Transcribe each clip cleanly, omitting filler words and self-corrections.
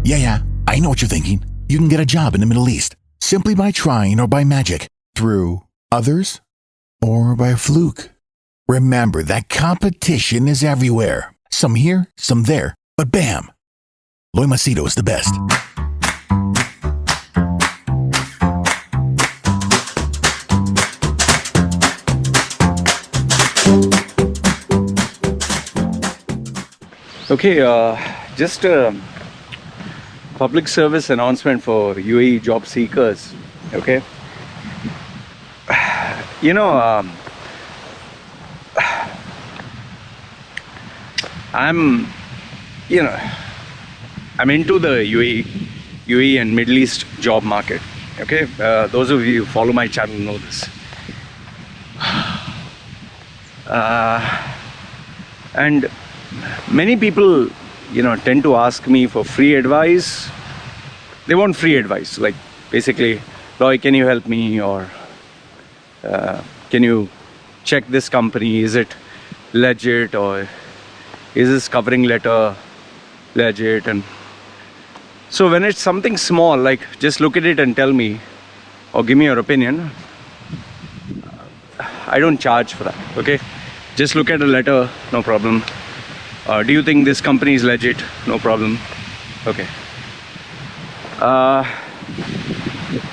Yeah, I know what you're thinking. You can get a job in the Middle East simply by trying or by magic, through others, or by a fluke. Remember that competition is everywhere. Some here, some there, but bam! Loy Macedo is the best. Okay, just a public service announcement for UAE job seekers. Okay, you know, I'm into the UAE and Middle East job market. Okay, those of you who follow my channel know this. And many people, tend to ask me for free advice. They want free advice, like basically, Loy, can you help me, or can you check this company? Is it legit, or is this covering letter legit? And so when it's something small, like just look at it and tell me, or give me your opinion, I don't charge for that. Okay, just look at a letter, no problem. Do you think this company is legit? No problem. Okay.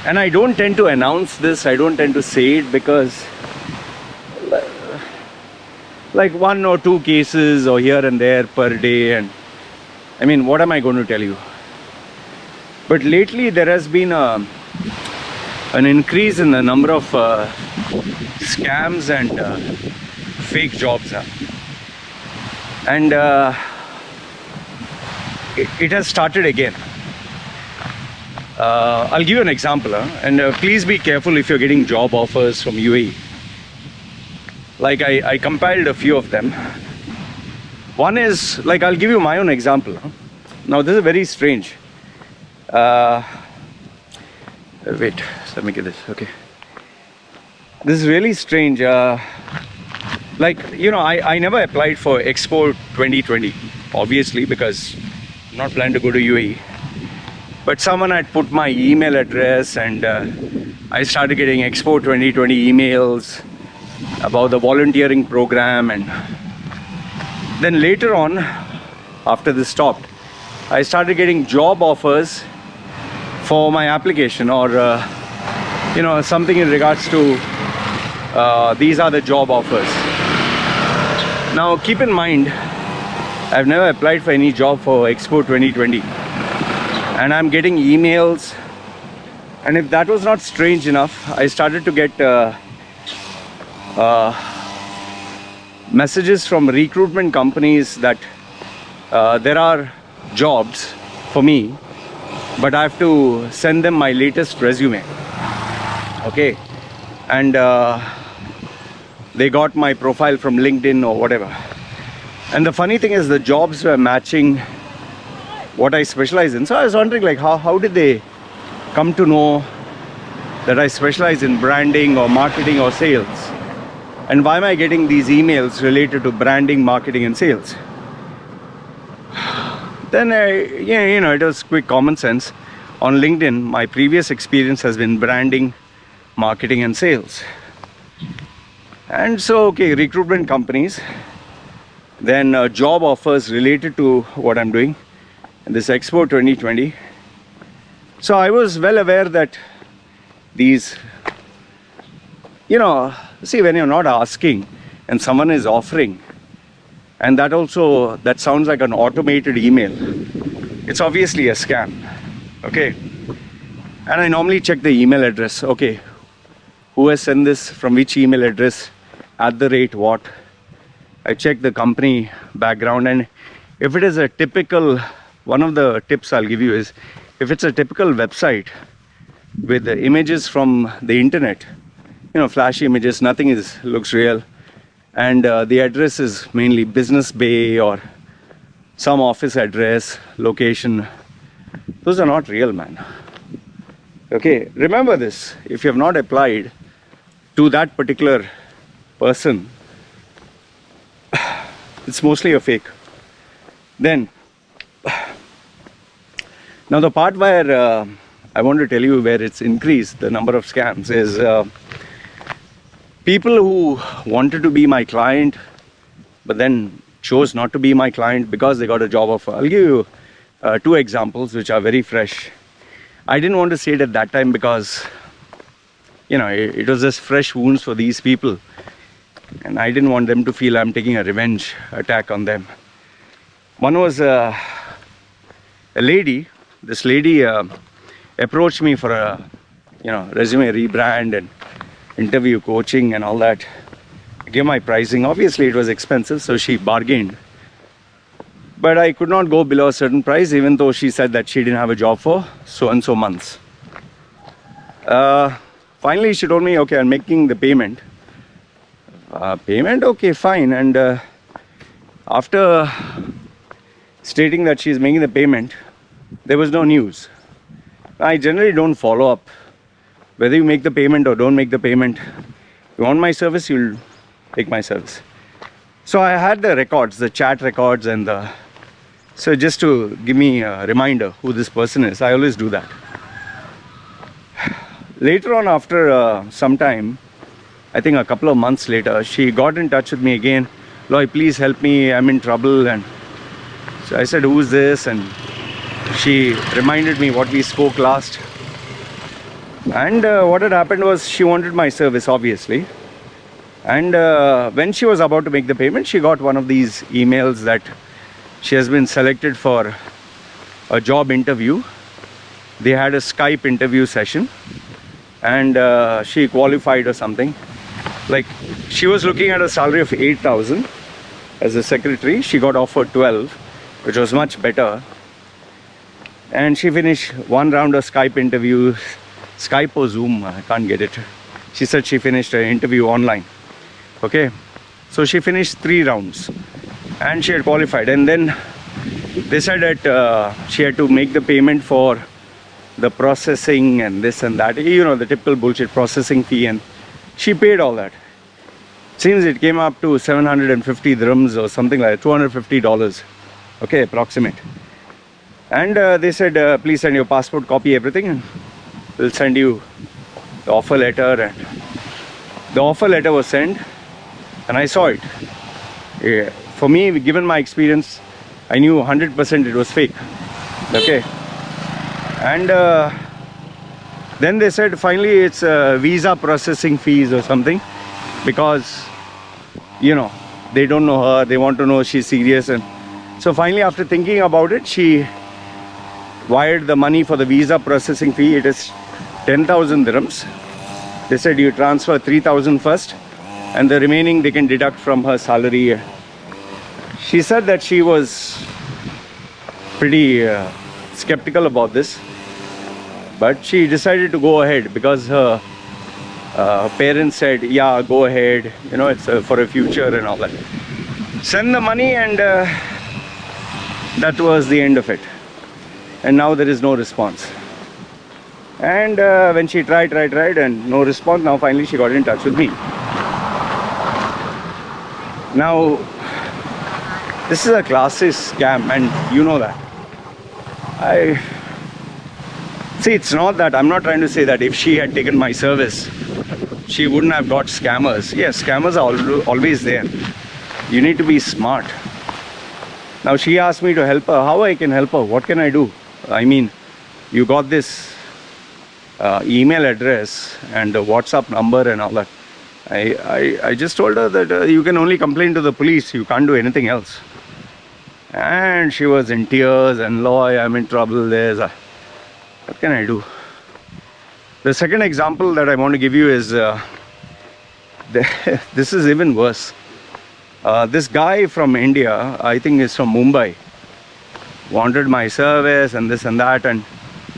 And I don't tend to announce this, I don't tend to say it, because like 1 or 2 cases or here and there per day, and I mean, what am I going to tell you? But lately there has been an increase in the number of scams and fake jobs. And it has started again. I'll give you an example, and please be careful if you're getting job offers from UAE. Like I compiled a few of them. One is, like, I'll give you my own example. Now this is very strange. Wait, let me get this. Okay, this is really strange. Like, I never applied for Expo 2020, obviously, because I'm not planning to go to UAE. But someone had put my email address, and I started getting Expo 2020 emails about the volunteering program. And then later on, after this stopped, I started getting job offers for my application, or something in regards to these are the job offers. Now keep in mind, I've never applied for any job for Expo 2020, and I'm getting emails. And if that was not strange enough, I started to get messages from recruitment companies that there are jobs for me, but I have to send them my latest resume. Okay, and they got my profile from LinkedIn or whatever. And the funny thing is, the jobs were matching what I specialize in. So I was wondering, like, how did they come to know that I specialize in branding or marketing or sales? And why am I getting these emails related to branding, marketing and sales? Then it was quick common sense. On LinkedIn, my previous experience has been branding, marketing and sales. And so, okay, recruitment companies, then job offers related to what I'm doing in this Expo 2020. So I was well aware that these, see, when you're not asking and someone is offering, and that sounds like an automated email, it's obviously a scam. Okay, and I normally check the email address. Okay, who has sent this, from which email address, @what. I check the company background, and if it is a typical, one of the tips I'll give you is, if it's a typical website with the images from the internet, flashy images, nothing looks real, and the address is mainly Business Bay or some office address, location, those are not real, man. Okay, remember this. If you have not applied to that particular person, it's mostly a fake. Then Now the part where I want to tell you where it's increased, the number of scams, is people who wanted to be my client but then chose not to be my client because they got a job offer. I'll give you two examples which are very fresh. I didn't want to say it at that time because, you know, it was just fresh wounds for these people, and I didn't want them to feel I'm taking a revenge attack on them. One was a lady. This lady approached me for a, you know, resume rebrand and interview coaching and all that. I gave my pricing. Obviously it was expensive, so she bargained, but I could not go below a certain price, even though she said that she didn't have a job for so and so months. Finally she told me, okay, I'm making the payment. Okay, fine. And after stating that she's making the payment, there was no news. I generally don't follow up whether you make the payment or don't make the payment. You want my service, you'll take my service. So I had the records, the chat records, and so just to give me a reminder who this person is, I always do that. Later on, after some time, I think a couple of months later, she got in touch with me again. Loy, please help me, I'm in trouble. And so I said, who's this? And she reminded me what we spoke last. And what had happened was she wanted my service, obviously. And when she was about to make the payment, she got one of these emails that she has been selected for a job interview. They had a Skype interview session, and she qualified or something. Like, she was looking at a salary of 8,000 as a secretary. She got offered 12, which was much better. And she finished one round of Skype interview, Skype or Zoom, I can't get it. She said she finished an interview online. Okay, so she finished 3 rounds and she had qualified. And then they said that she had to make the payment for the processing and this and that, you know, the typical bullshit processing fee, and she paid all that. Seems it came up to 750 dirhams or something like that, $250, okay, approximate. And they said, please send your passport copy, everything, and we'll send you the offer letter. And the offer letter was sent, and I saw it. Yeah. For me, given my experience, I knew 100% it was fake. Okay. And then they said finally it's visa processing fees or something, because, you know, they don't know her, they want to know she's serious. And so finally, after thinking about it, she wired the money for the visa processing fee. It is 10,000 dirhams. They said you transfer 3,000 first, and the remaining they can deduct from her salary. She said that she was pretty skeptical about this, but she decided to go ahead because her parents said, yeah, go ahead, you know, it's for a future and all that. Send the money, and that was the end of it. And now there is no response. And when she tried and no response, now finally she got in touch with me. Now this is a classic scam, and you know that. See, it's not that, I'm not trying to say that if she had taken my service, she wouldn't have got scammers. Yes, scammers are always there. You need to be smart. Now she asked me to help her. How I can help her? What can I do? I mean, you got this email address and the WhatsApp number and all that. I just told her that you can only complain to the police, you can't do anything else. And she was in tears and, Loy, I'm in trouble, what can I do? The second example that I want to give you is, this is even worse. This guy from India, I think is from Mumbai, wanted my service and this and that, and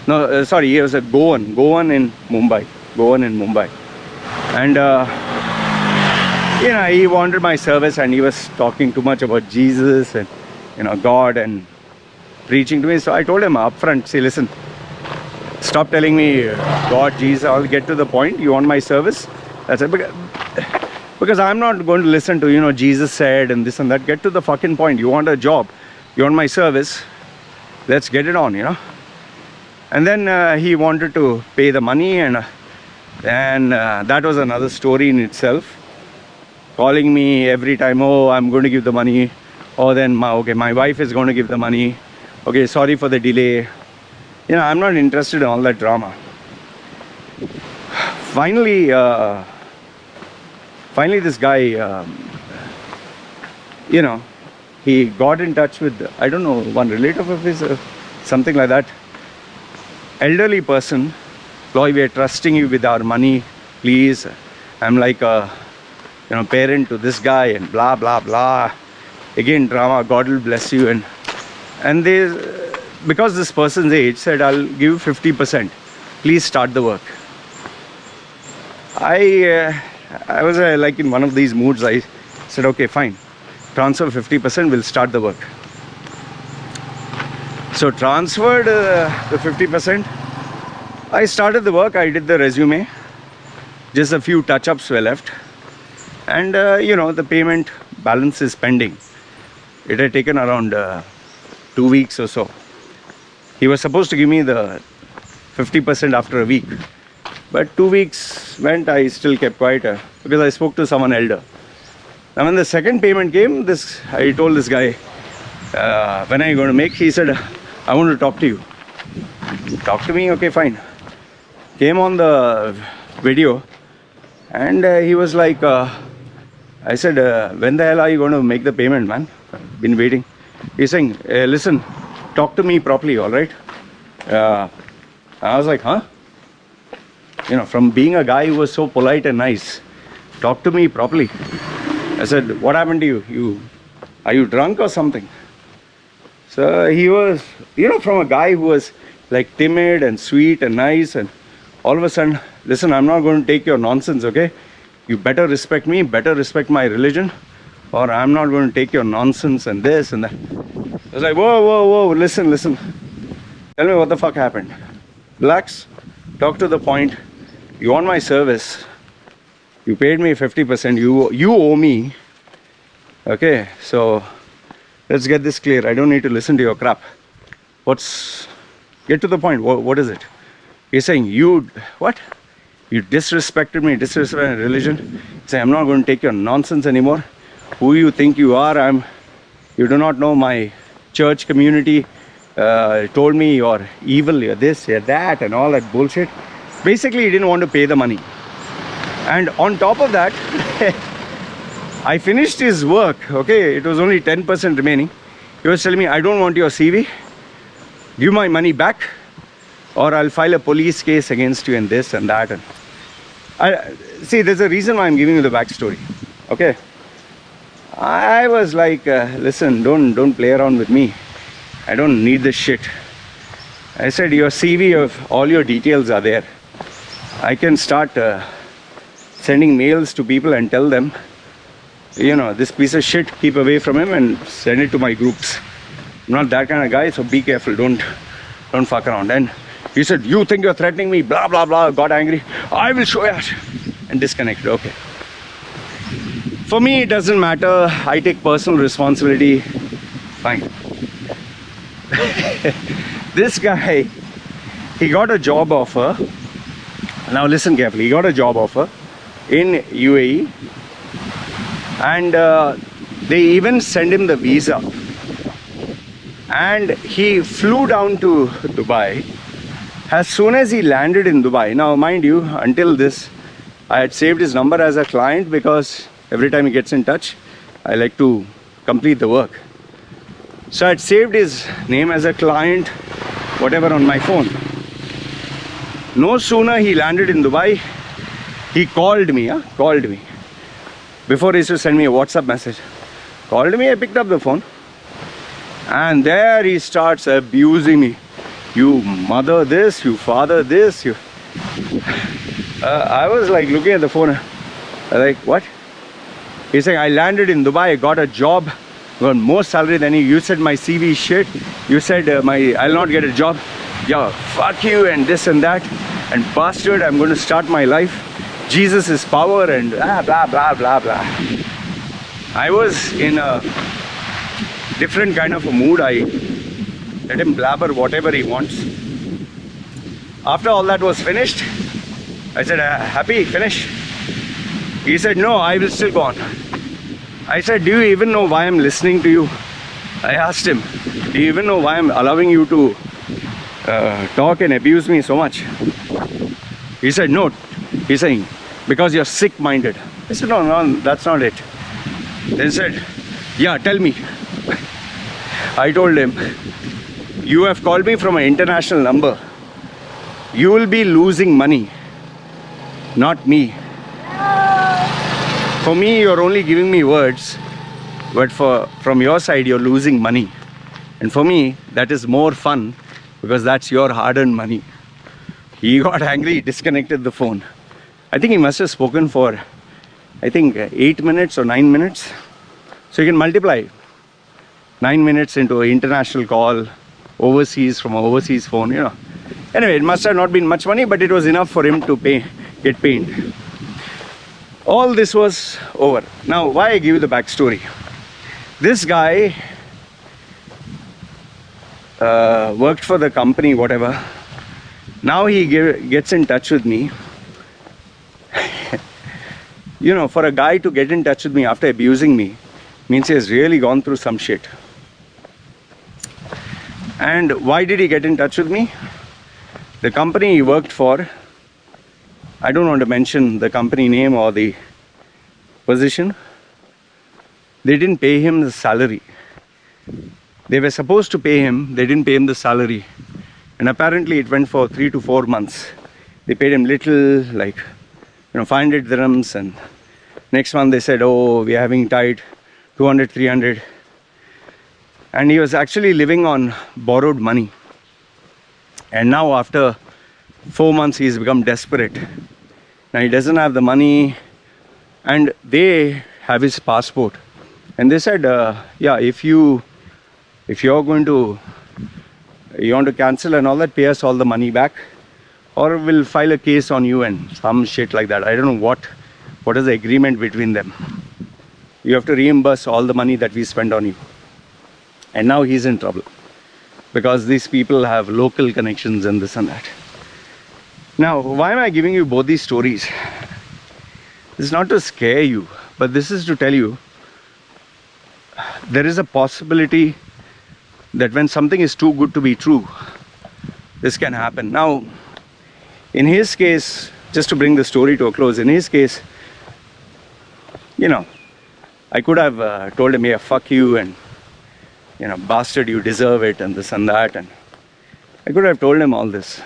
no, sorry, he was a Goan in Mumbai, and you know, he wanted my service, and he was talking too much about Jesus and, you know, God, and preaching to me. So I told him up front, see, listen, stop telling me God, Jesus, I'll get to the point. You want my service? That's it. Because I'm not going to listen to, you know, Jesus said and this and that. Get to the fucking point. You want a job, you want my service, let's get it on, you know. And then he wanted to pay the money, and that was another story in itself. Calling me every time, oh, I'm going to give the money. Or then, my wife is going to give the money. Okay, sorry for the delay. I'm not interested in all that drama. Finally, this guy, he got in touch with, I don't know, one relative of his, something like that. Elderly person, Lloyd, we are trusting you with our money, please. I'm like a parent to this guy, and blah blah blah. Again drama, God will bless you. And they, because this person's age, said, I'll give you 50%, please start the work. I was like in one of these moods. I said, okay, fine, transfer 50%, we'll start the work. So transferred the 50%. I started the work. I did the resume. Just a few touch-ups were left. And the payment balance is pending. It had taken around 2 weeks or so. He was supposed to give me the 50% after a week. But 2 weeks went, I still kept quiet because I spoke to someone elder. Now when the second payment came, I told this guy, when are you going to make? He said, I want to talk to you. Talk to me? Okay, fine. Came on the video, and he was like, I said, when the hell are you going to make the payment, man? I've been waiting. He's saying, listen, talk to me properly, all right? I was like, huh? From being a guy who was so polite and nice, talk to me properly. I said, what happened to you? Are you drunk or something? So he was, from a guy who was like timid and sweet and nice, and all of a sudden, listen, I'm not going to take your nonsense, okay? You better respect me, better respect my religion, or I'm not going to take your nonsense and this and that. I was like, whoa, listen. Tell me what the fuck happened. Relax, talk to the point. You want my service. You paid me 50%. You owe me. Okay, so let's get this clear. I don't need to listen to your crap. Get to the point. What is it? He's saying, what? You disrespected me, disrespected my religion. Say, I'm not going to take your nonsense anymore. Who you think you are? You do not know my church community. Told me you're evil, you're this, you're that, and all that bullshit. Basically, he didn't want to pay the money. And on top of that, I finished his work, okay? It was only 10% remaining. He was telling me, I don't want your CV. Give my money back, or I'll file a police case against you and this and that. And see, there's a reason why I'm giving you the backstory, okay? I was like, listen, don't play around with me. I don't need this shit. I said, your CV of all your details are there. I can start sending mails to people and tell them, this piece of shit, keep away from him, and send it to my groups. I'm not that kind of guy, so be careful. Don't fuck around. And he said, you think you're threatening me, blah blah blah. Got angry. I will show you. And disconnected. Okay. For me, it doesn't matter. I take personal responsibility. Fine. This guy, he got a job offer. Now listen carefully. He got a job offer in UAE, and they even sent him the visa, and he flew down to Dubai. As soon as he landed in Dubai, now mind you, until this, I had saved his number as a client, because every time he gets in touch, I like to complete the work. So I had saved his name as a client, whatever, on my phone. No sooner he landed in Dubai, he called me. Before he used to send me a WhatsApp message. Called me, I picked up the phone. And there he starts abusing me. You mother this, you father this, you... I was like looking at the phone. I was like, what? He's saying, I landed in Dubai, I got a job, got more salary than you. You said my CV is shit. You said I'll not get a job. Yeah, fuck you and this and that. And bastard, I'm going to start my life. Jesus is power and blah, blah, blah, blah, blah. I was in a different kind of a mood. I let him blabber whatever he wants. after all that was finished, I said, happy, finish? He said, no, I will still go on. I said, do you even know why I'm listening to you? I asked him, do you even know why I'm allowing you to talk and abuse me so much? He said, no. He's saying, because you're sick-minded. I said, no, that's not it. Then he said, yeah, tell me. I told him, you have called me from an international number. You will be losing money, not me. For me, you're only giving me words, but from your side, you're losing money. And for me, that is more fun because that's your hard-earned money. He got angry, disconnected the phone. I think he must have spoken for, 8 minutes or 9 minutes. So you can multiply 9 minutes into an international call, overseas, from an overseas phone, you know. Anyway, it must have not been much money, but it was enough for him to get paid. All this was over. Now, why I give you the backstory? This guy worked for the company, whatever. Now he gets in touch with me. You know, for a guy to get in touch with me after abusing me means he has really gone through some shit. And why did he get in touch with me? The company he worked for, I don't want to mention the company name or the position, they didn't pay him the salary. They were supposed to pay him, they didn't pay him the salary. And apparently it went for 3 to 4 months. They paid him little, like, 500 dirhams, and next month they said, oh, we're having tight 200, 300. And he was actually living on borrowed money. And now after 4 months, he's become desperate. Now he doesn't have the money, and they have his passport. And they said, yeah, if you're going to, you want to cancel and all that, pay us all the money back, or we'll file a case on you and some shit like that. I don't know what is the agreement between them. You have to reimburse all the money that we spend on you. And now he's in trouble because these people have local connections and this and that. Now, why am I giving you both these stories? This is not to scare you, but this is to tell you there is a possibility that when something is too good to be true, this can happen. Now, in his case, just to bring the story to a close, in his case, I could have told him, yeah, fuck you, and bastard, you deserve it, and this and that, and I could have told him all this.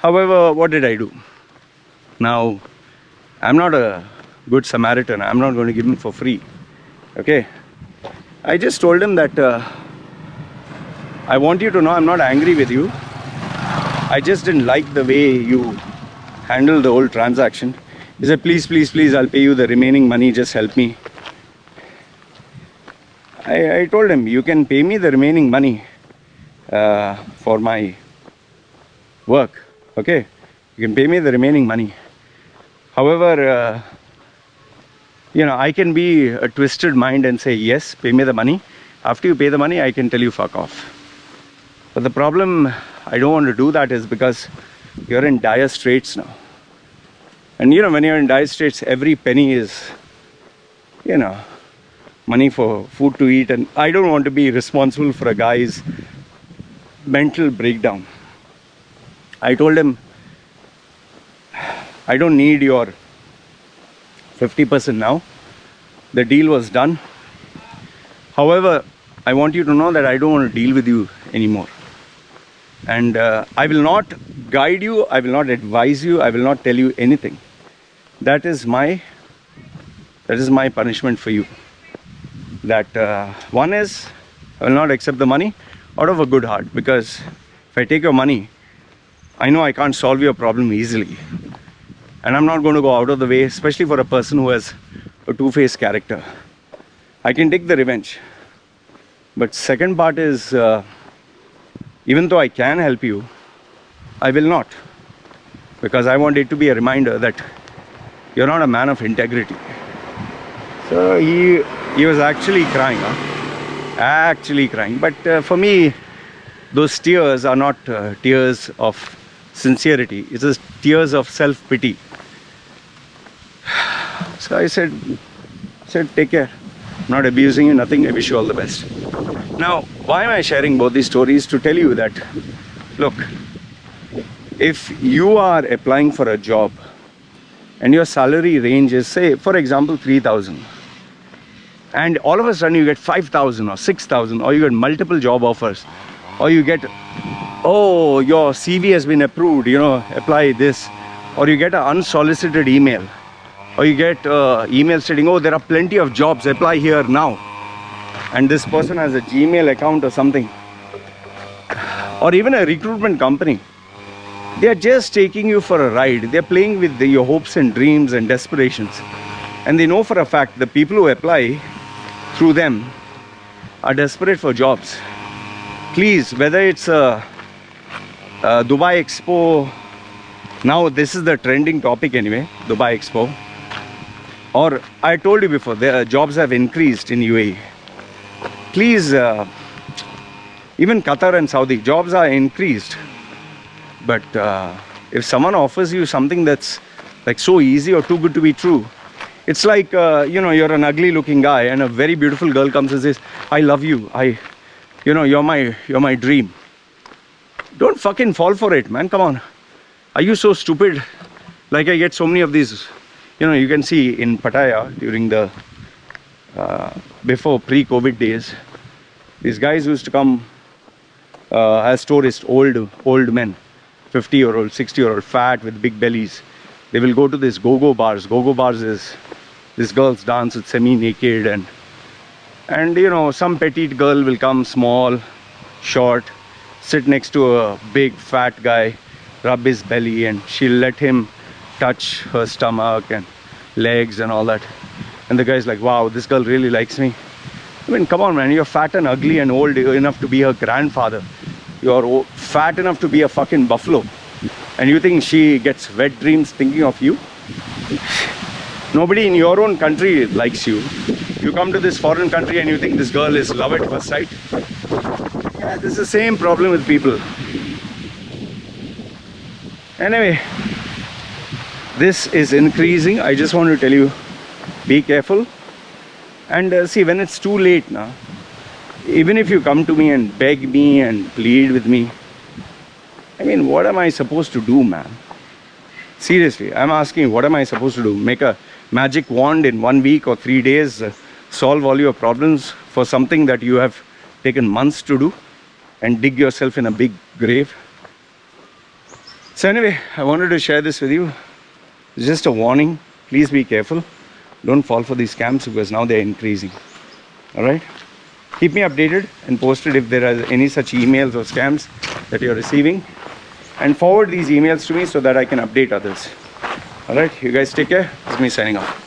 However, what did I do? Now, I'm not a good Samaritan. I'm not going to give him for free. Okay? I just told him that I want you to know I'm not angry with you. I just didn't like the way you handled the whole transaction. He said, please, please, please, I'll pay you the remaining money. Just help me. I told him, you can pay me the remaining money for my work. Okay? You can pay me the remaining money. However, I can be a twisted mind and say, yes, pay me the money. After you pay the money, I can tell you fuck off. But the problem, I don't want to do that, is because you're in dire straits now. And when you're in dire straits, every penny is, money for food to eat. And I don't want to be responsible for a guy's mental breakdown. I told him, I don't need your 50% now. The deal was done. However, I want you to know that I don't want to deal with you anymore. And I will not guide you, I will not advise you, I will not tell you anything. That is my punishment for you. That one is, I will not accept the money out of a good heart, because if I take your money, I know I can't solve your problem easily. And I'm not going to go out of the way, especially for a person who has a two-faced character. I can take the revenge. But second part is, even though I can help you, I will not. Because I want it to be a reminder that you're not a man of integrity. So he was actually crying. Actually crying. But for me, those tears are not tears of sincerity. It's just tears of self-pity. So I said, take care. I'm not abusing you, nothing. I wish you all the best. Now, why am I sharing both these stories? To tell you that, look, if you are applying for a job and your salary range is, say, for example, 3,000, and all of a sudden you get 5,000 or 6,000, or you get multiple job offers, or you get, oh, your CV has been approved, apply this, or you get an unsolicited email, or you get email stating, oh, there are plenty of jobs, apply here now, and this person has a Gmail account or something, or even a recruitment company. They are just taking you for a ride. They are playing with your hopes and dreams and desperations, and they know for a fact the people who apply through them are desperate for jobs. Please, whether it's a Dubai Expo, now this is the trending topic anyway, Dubai Expo, or I told you before, the jobs have increased in UAE. Please, even Qatar and Saudi, jobs are increased. But if someone offers you something that's like so easy or too good to be true, it's like, you're an ugly looking guy and a very beautiful girl comes and says, I love you, you're my dream. Don't fucking fall for it, man. Come on. Are you so stupid? Like, I get so many of these, you can see in Pattaya during the before pre-COVID days, these guys used to come as tourists, old men, 50-year-old, 60-year-old, fat with big bellies. They will go to these go-go bars. Go-go bars is these girls dance with semi-naked, and some petite girl will come, small, short, sit next to a big fat guy, rub his belly, and she'll let him touch her stomach and legs and all that. And the guy's like, wow, this girl really likes me. I mean, come on, man, you're fat and ugly and old enough to be her grandfather. You're fat enough to be a fucking buffalo. And you think she gets wet dreams thinking of you? Nobody in your own country likes you. You come to this foreign country and you think this girl is love at first sight. Yeah, this is the same problem with people. Anyway, this is increasing. I just want to tell you, be careful. And see, when it's too late now, even if you come to me and beg me and plead with me, I mean, what am I supposed to do, man? Seriously, I'm asking, what am I supposed to do? Make a magic wand in 1 week or 3 days, solve all your problems for something that you have taken months to do and dig yourself in a big grave? So anyway, I wanted to share this with you. It's just a warning. Please be careful. Don't fall for these scams because now they're increasing. Alright? Keep me updated and posted if there are any such emails or scams that you're receiving. And forward these emails to me so that I can update others. Alright, you guys take care. This is me signing off.